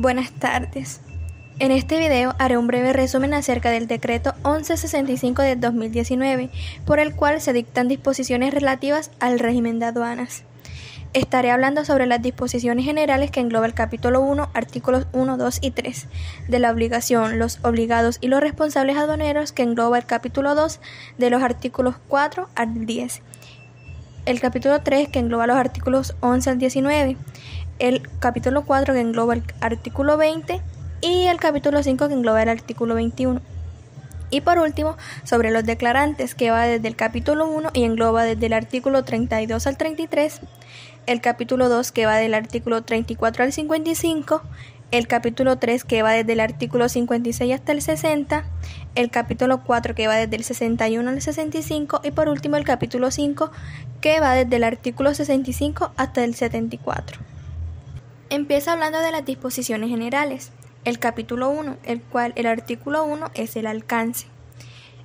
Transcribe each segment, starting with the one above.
Buenas tardes. En este video haré un breve resumen acerca del Decreto 1165 de 2019, por el cual se dictan disposiciones relativas al régimen de aduanas. Estaré hablando sobre las disposiciones generales que engloba el capítulo 1, artículos 1, 2 y 3, de la obligación, los obligados y los responsables aduaneros que engloba el capítulo 2, de los artículos 4 al 10, el capítulo 3 que engloba los artículos 11 al 19, el capítulo 4 que engloba el artículo 20 y el capítulo 5 que engloba el artículo 21. Y por último, sobre los declarantes, que va desde el capítulo 1 y engloba desde el artículo 32 al 33, el capítulo 2 que va del artículo 34 al 55, el capítulo 3 que va desde el artículo 56 hasta el 60, el capítulo 4 que va desde el 61 al 65 y por último el capítulo 5 que va desde el artículo 65 hasta el 74. Empieza hablando de las disposiciones generales. El capítulo 1, el cual el artículo 1 es el alcance.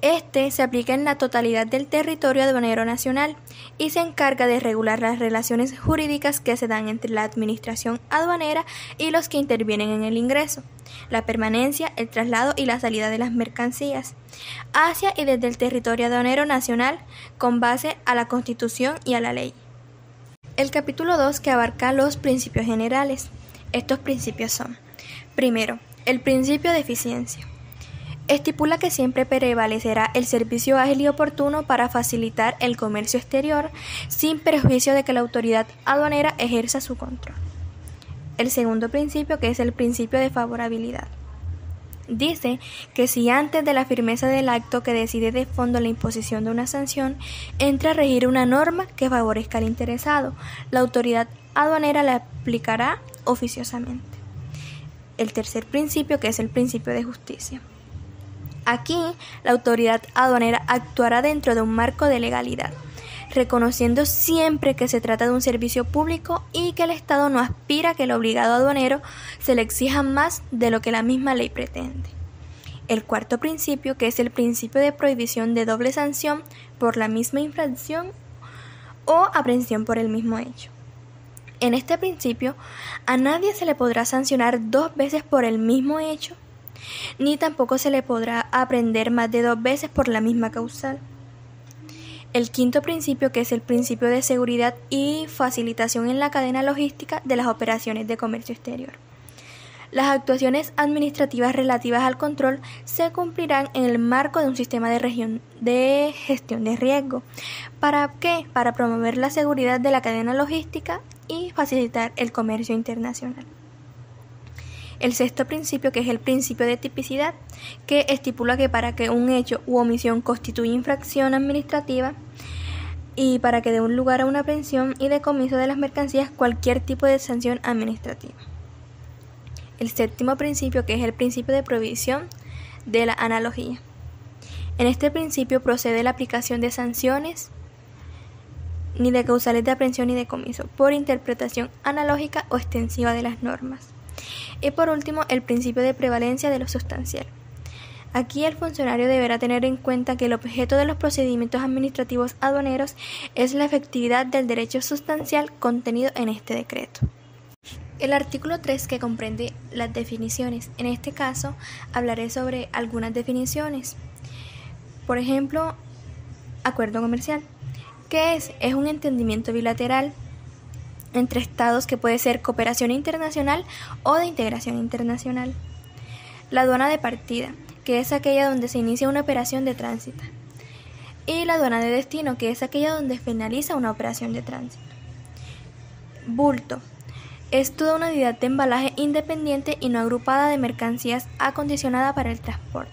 Este se aplica en la totalidad del territorio aduanero nacional y se encarga de regular las relaciones jurídicas que se dan entre la administración aduanera y los que intervienen en el ingreso, la permanencia, el traslado y la salida de las mercancías, hacia y desde el territorio aduanero nacional con base a la Constitución y a la ley. El capítulo 2 que abarca los principios generales. Estos principios son: primero, el principio de eficiencia. Estipula que siempre prevalecerá el servicio ágil y oportuno para facilitar el comercio exterior sin perjuicio de que la autoridad aduanera ejerza su control. El segundo principio, que es el principio de favorabilidad. Dice que si antes de la firmeza del acto que decide de fondo la imposición de una sanción entra a regir una norma que favorezca al interesado, la autoridad aduanera la aplicará oficiosamente. El tercer principio, que es el principio de justicia. Aquí, la autoridad aduanera actuará dentro de un marco de legalidad, reconociendo siempre que se trata de un servicio público y que el Estado no aspira a que el obligado aduanero se le exija más de lo que la misma ley pretende. El cuarto principio, que es el principio de prohibición de doble sanción por la misma infracción o aprehensión por el mismo hecho. En este principio, a nadie se le podrá sancionar 2 veces por el mismo hecho, ni tampoco se le podrá aprehender más de 2 veces por la misma causal. El quinto principio, que es el principio de seguridad y facilitación en la cadena logística de las operaciones de comercio exterior. Las actuaciones administrativas relativas al control se cumplirán en el marco de un sistema de gestión de riesgo. ¿Para qué? Para promover la seguridad de la cadena logística y facilitar el comercio internacional. El sexto principio, que es el principio de tipicidad, que estipula que para que un hecho u omisión constituya infracción administrativa y para que dé un lugar a una aprehensión y decomiso de las mercancías cualquier tipo de sanción administrativa. El séptimo principio, que es el principio de prohibición de la analogía. En este principio procede la aplicación de sanciones ni de causales de aprehensión ni decomiso por interpretación analógica o extensiva de las normas. Y por último, el principio de prevalencia de lo sustancial. Aquí el funcionario deberá tener en cuenta que el objeto de los procedimientos administrativos aduaneros es la efectividad del derecho sustancial contenido en este decreto. El artículo 3, que comprende las definiciones. En este caso, hablaré sobre algunas definiciones. Por ejemplo, acuerdo comercial. ¿Qué es? Es un entendimiento bilateral entre estados que puede ser cooperación internacional o de integración internacional. La aduana de partida, que es aquella donde se inicia una operación de tránsito. Y la aduana de destino, que es aquella donde finaliza una operación de tránsito. Bulto. Es toda una unidad de embalaje independiente y no agrupada de mercancías acondicionada para el transporte.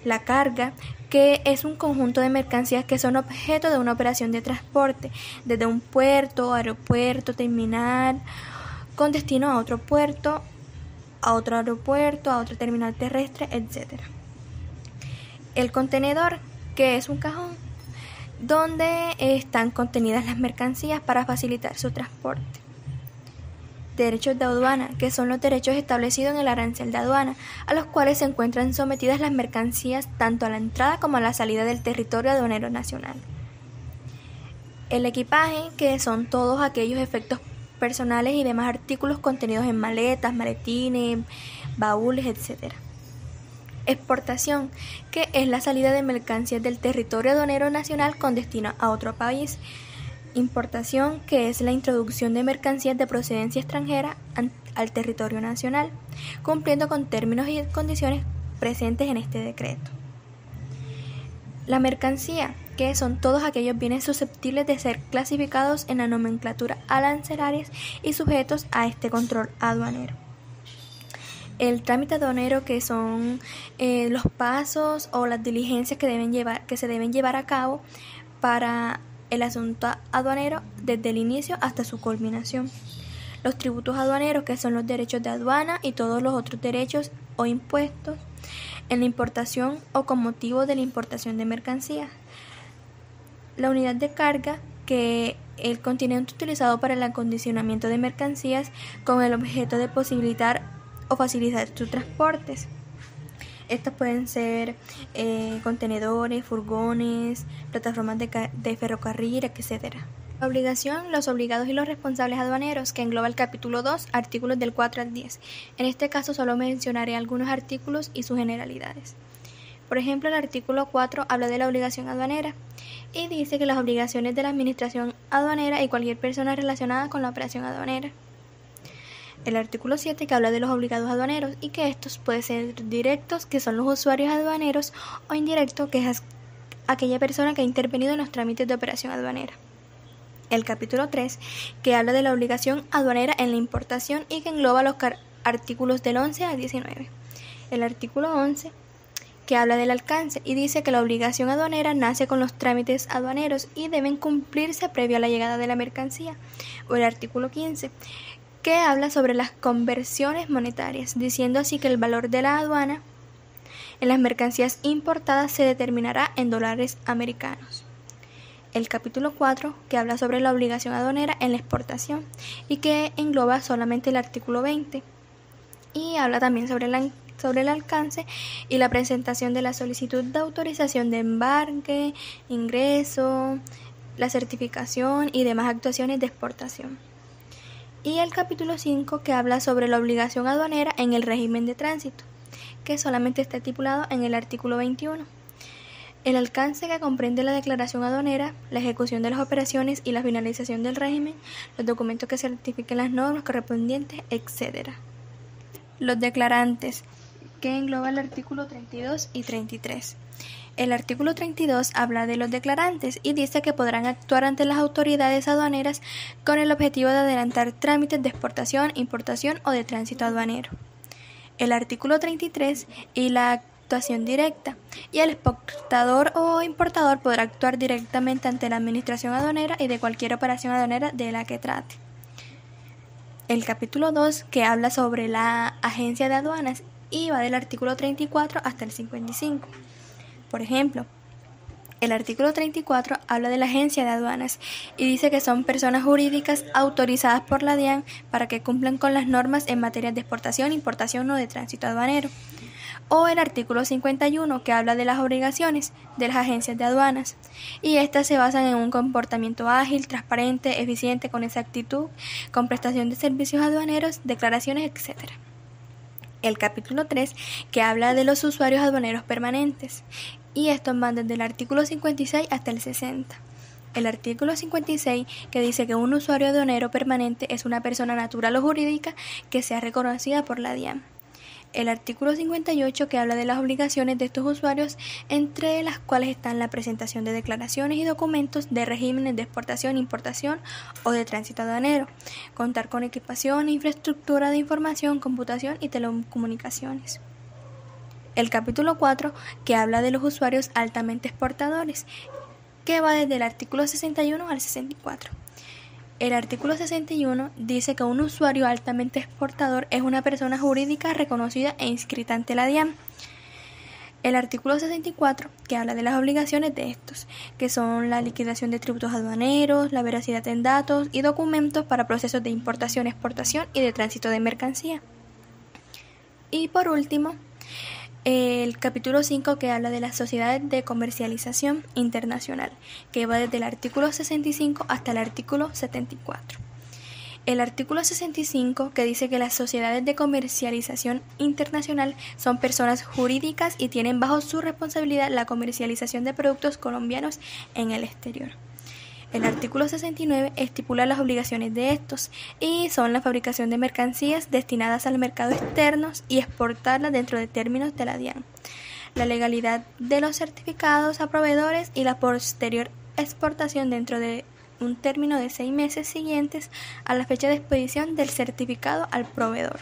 La carga, que es un conjunto de mercancías que son objeto de una operación de transporte, desde un puerto, aeropuerto, terminal, con destino a otro puerto, a otro aeropuerto, a otro terminal terrestre, etc. El contenedor, que es un cajón, donde están contenidas las mercancías para facilitar su transporte. Derechos de aduana, que son los derechos establecidos en el arancel de aduana, a los cuales se encuentran sometidas las mercancías tanto a la entrada como a la salida del territorio aduanero nacional. El equipaje, que son todos aquellos efectos personales y demás artículos contenidos en maletas, maletines, baúles, etc. Exportación, que es la salida de mercancías del territorio aduanero nacional con destino a otro país. Importación, que es la introducción de mercancías de procedencia extranjera al territorio nacional, cumpliendo con términos y condiciones presentes en este decreto. La mercancía, que son todos aquellos bienes susceptibles de ser clasificados en la nomenclatura arancelarias y sujetos a este control aduanero. El trámite aduanero, que son los pasos o las diligencias que se deben llevar a cabo para el asunto aduanero desde el inicio hasta su culminación. Los tributos aduaneros, que son los derechos de aduana y todos los otros derechos o impuestos en la importación o con motivo de la importación de mercancías. La unidad de carga, que el continente utilizado para el acondicionamiento de mercancías con el objeto de posibilitar o facilitar sus transportes. Estos pueden ser contenedores, furgones, plataformas de ferrocarril, etc. La obligación, los obligados y los responsables aduaneros, que engloba el capítulo 2, artículos del 4 al 10. En este caso solo mencionaré algunos artículos y sus generalidades. Por ejemplo, el artículo 4 habla de la obligación aduanera y dice que las obligaciones de la administración aduanera y cualquier persona relacionada con la operación aduanera. El artículo 7, que habla de los obligados aduaneros y que estos pueden ser directos, que son los usuarios aduaneros, o indirectos, que es aquella persona que ha intervenido en los trámites de operación aduanera. El capítulo 3, que habla de la obligación aduanera en la importación y que engloba los artículos del 11 al 19. El artículo 11, que habla del alcance y dice que la obligación aduanera nace con los trámites aduaneros y deben cumplirse previo a la llegada de la mercancía. O el artículo 15, que habla sobre las conversiones monetarias, diciendo así que el valor de la aduana en las mercancías importadas se determinará en dólares americanos. El capítulo 4, que habla sobre la obligación aduanera en la exportación y que engloba solamente el artículo 20 y habla también sobre el alcance y la presentación de la solicitud de autorización de embarque, ingreso, la certificación y demás actuaciones de exportación. Y el capítulo 5, que habla sobre la obligación aduanera en el régimen de tránsito, que solamente está estipulado en el artículo 21. El alcance, que comprende la declaración aduanera, la ejecución de las operaciones y la finalización del régimen, los documentos que certifiquen las normas correspondientes, etc. Los declarantes, que engloba el artículo 32 y 33. El artículo 32 habla de los declarantes y dice que podrán actuar ante las autoridades aduaneras con el objetivo de adelantar trámites de exportación, importación o de tránsito aduanero. El artículo 33 y la actuación directa, y el exportador o importador podrá actuar directamente ante la administración aduanera y de cualquier operación aduanera de la que trate. El capítulo 2, que habla sobre la agencia de aduanas y va del artículo 34 hasta el 55. Por ejemplo, el artículo 34 habla de la agencia de aduanas y dice que son personas jurídicas autorizadas por la DIAN para que cumplan con las normas en materia de exportación, importación o de tránsito aduanero. O el artículo 51, que habla de las obligaciones de las agencias de aduanas y estas se basan en un comportamiento ágil, transparente, eficiente, con exactitud, con prestación de servicios aduaneros, declaraciones, etc. El capítulo 3, que habla de los usuarios aduaneros permanentes y estos van desde el artículo 56 hasta el 60. El artículo 56, que dice que un usuario aduanero permanente es una persona natural o jurídica que sea reconocida por la DIAN. El artículo 58, que habla de las obligaciones de estos usuarios, entre las cuales están la presentación de declaraciones y documentos de regímenes de exportación, importación o de tránsito aduanero, contar con equipación, infraestructura de información, computación y telecomunicaciones. El capítulo 4, que habla de los usuarios altamente exportadores, que va desde el artículo 61 al 64. El artículo 61 dice que un usuario altamente exportador es una persona jurídica reconocida e inscrita ante la DIAN. El artículo 64, que habla de las obligaciones de estos, que son la liquidación de tributos aduaneros, la veracidad en datos y documentos para procesos de importación, exportación y de tránsito de mercancía. Y por último, el capítulo 5, que habla de las sociedades de comercialización internacional, que va desde el artículo 65 hasta el artículo 74. El artículo 65, que dice que las sociedades de comercialización internacional son personas jurídicas y tienen bajo su responsabilidad la comercialización de productos colombianos en el exterior. El artículo 69 estipula las obligaciones de estos y son la fabricación de mercancías destinadas al mercado externo y exportarlas dentro de términos de la DIAN, la legalidad de los certificados a proveedores y la posterior exportación dentro de un término de 6 meses siguientes a la fecha de expedición del certificado al proveedor.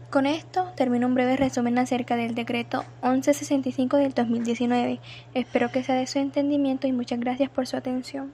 Con esto termino un breve resumen acerca del decreto 1165 del 2019. Espero que sea de su entendimiento y muchas gracias por su atención.